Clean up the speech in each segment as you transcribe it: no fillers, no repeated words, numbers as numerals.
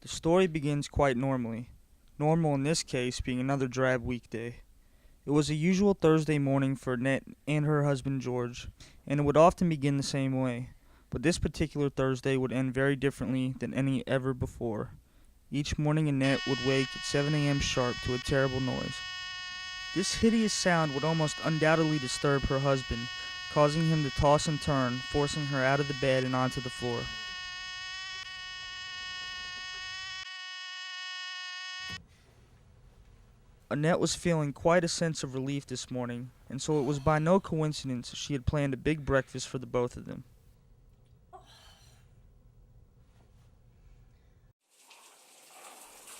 The story begins quite normally. Normal in this case being another drab weekday. It was a usual Thursday morning for Annette and her husband George, and it would often begin the same way. But this particular Thursday would end very differently than any ever before. Each morning Annette would wake at 7 a.m. sharp to a terrible noise. This hideous sound would almost undoubtedly disturb her husband, causing him to toss and turn, forcing her out of the bed and onto the floor. Annette was feeling quite a sense of relief this morning, and so it was by no coincidence she had planned a big breakfast for the both of them.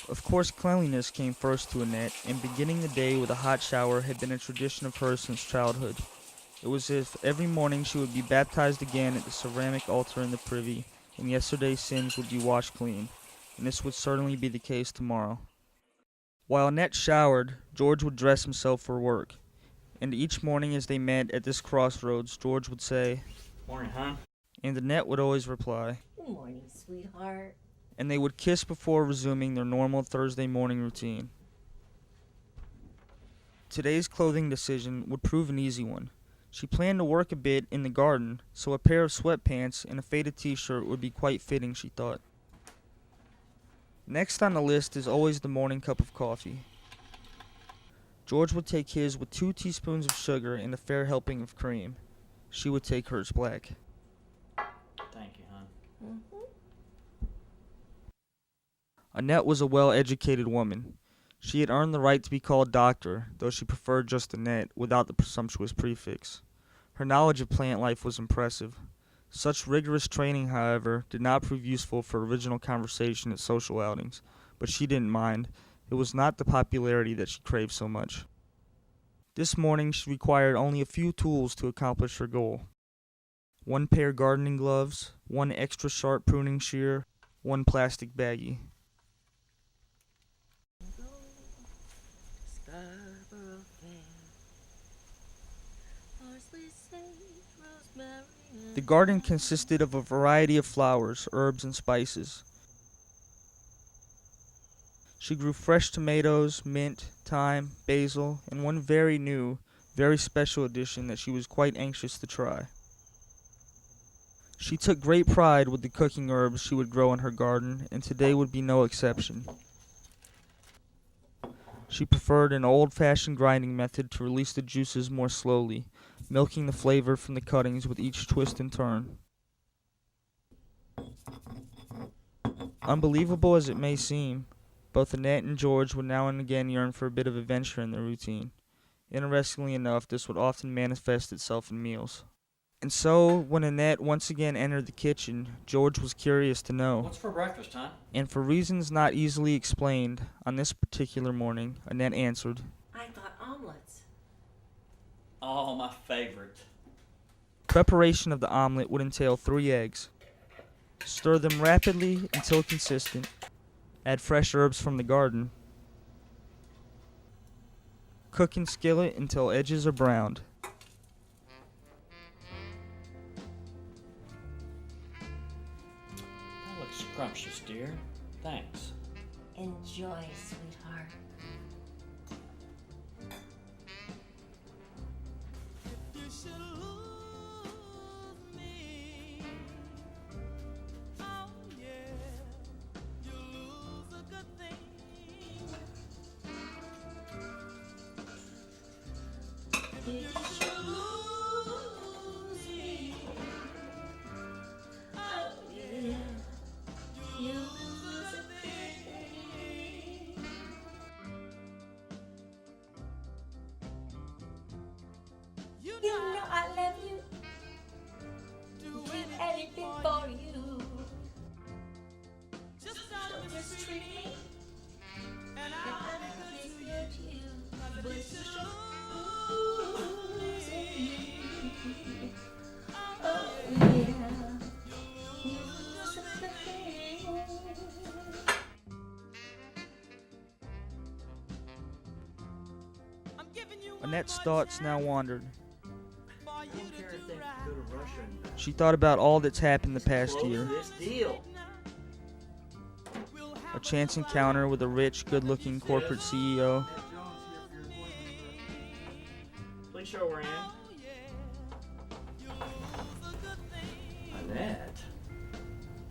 Of course, cleanliness came first to Annette, and beginning the day with a hot shower had been a tradition of hers since childhood. It was as if every morning she would be baptized again at the ceramic altar in the privy, and yesterday's sins would be washed clean, and this would certainly be the case tomorrow. While Annette showered, George would dress himself for work, and each morning as they met at this crossroads, George would say, "Morning, hon." And Annette would always reply, "Good morning, sweetheart." And they would kiss before resuming their normal Thursday morning routine. Today's clothing decision would prove an easy one. She planned to work a bit in the garden, so a pair of sweatpants and a faded t-shirt would be quite fitting, she thought. Next on the list is always the morning cup of coffee. George would take his with 2 teaspoons of sugar and a fair helping of cream. She would take hers black. Thank you, hon. Mm-hmm. Annette was a well-educated woman. She had earned the right to be called doctor, though she preferred just Annette, without the presumptuous prefix. Her knowledge of plant life was impressive. Such rigorous training, however, did not prove useful for original conversation at social outings, but she didn't mind. It was not the popularity that she craved so much. This morning she required only a few tools to accomplish her goal. 1 pair gardening gloves, 1 extra sharp pruning shear, 1 plastic baggie. The garden consisted of a variety of flowers, herbs, and spices. She grew fresh tomatoes, mint, thyme, basil, and one very new, very special addition that she was quite anxious to try. She took great pride with the cooking herbs she would grow in her garden, and today would be no exception. She preferred an old-fashioned grinding method to release the juices more slowly, milking the flavor from the cuttings with each twist and turn. Unbelievable as it may seem, both Annette and George would now and again yearn for a bit of adventure in their routine. Interestingly enough, this would often manifest itself in meals. And so, when Annette once again entered the kitchen, George was curious to know. "What's for breakfast, hon?" And for reasons not easily explained, on this particular morning, Annette answered, "I thought omelets." Oh, my favorite. Preparation of the omelet would entail 3 eggs. Stir them rapidly until consistent. Add fresh herbs from the garden. Cook in skillet until edges are browned. That looks scrumptious, dear. Thanks. Enjoy, sweetheart. You know I love you. Do anything for you. Just mistreat me, and I'll be good to you. But you oh yeah. Annette's thoughts now wandered. I don't care if they go to Russia and back. She thought about all that's happened the past Close year. this deal. a chance encounter with a rich, good-looking corporate CEO, Please show we're in. Annette,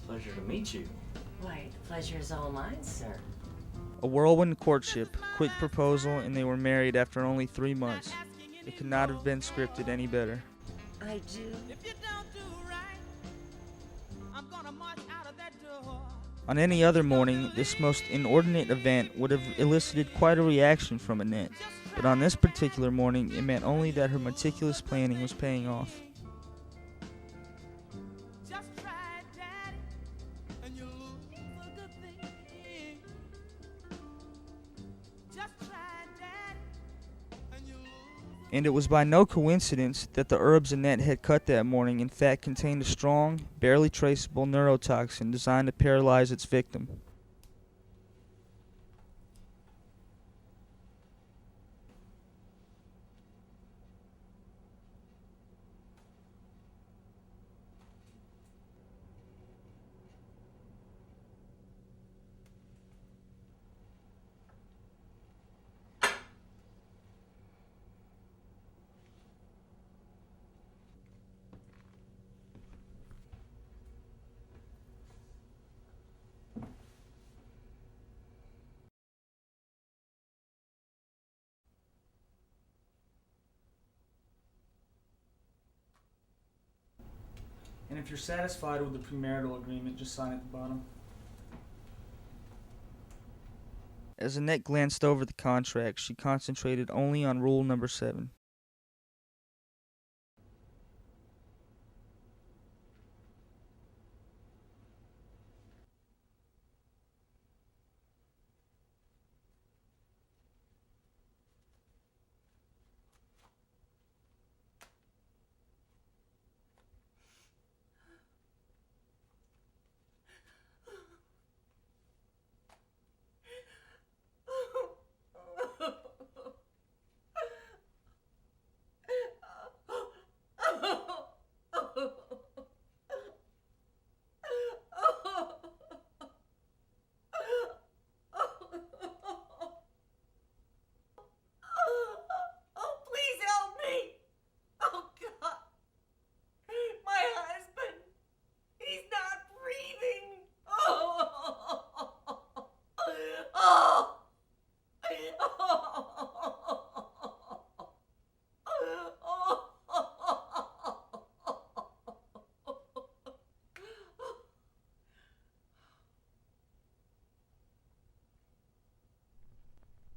pleasure to meet you. Why, the pleasure is all mine, sir. a whirlwind courtship, quick proposal, and they were married after only 3 months. It could not have been scripted any better. I do. On any other morning, this most inordinate event would have elicited quite a reaction from Annette, but on this particular morning, it meant only that her meticulous planning was paying off. And it was by no coincidence that the herbs Annette had cut that morning in fact contained a strong, barely traceable neurotoxin designed to paralyze its victim. And if you're satisfied with the premarital agreement, just sign at the bottom. As Annette glanced over the contract, she concentrated only on rule number 7.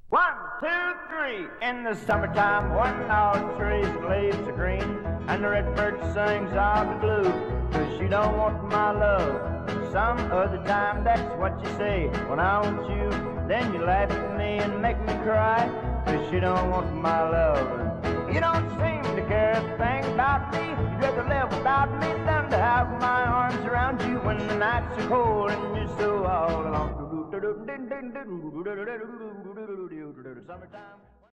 One, two, three. In the summertime, when all the trees and leaves are green, and the redbird sings of the blue, 'cause you don't want my love. Some other time, that's what you say. When I want you, then you laugh at me and make me cry, 'cause you don't want my love. You don't seem to care a thing about me. You'd rather live without me than to have my arms around you when the nights are cold and you're so all alone. Summertime.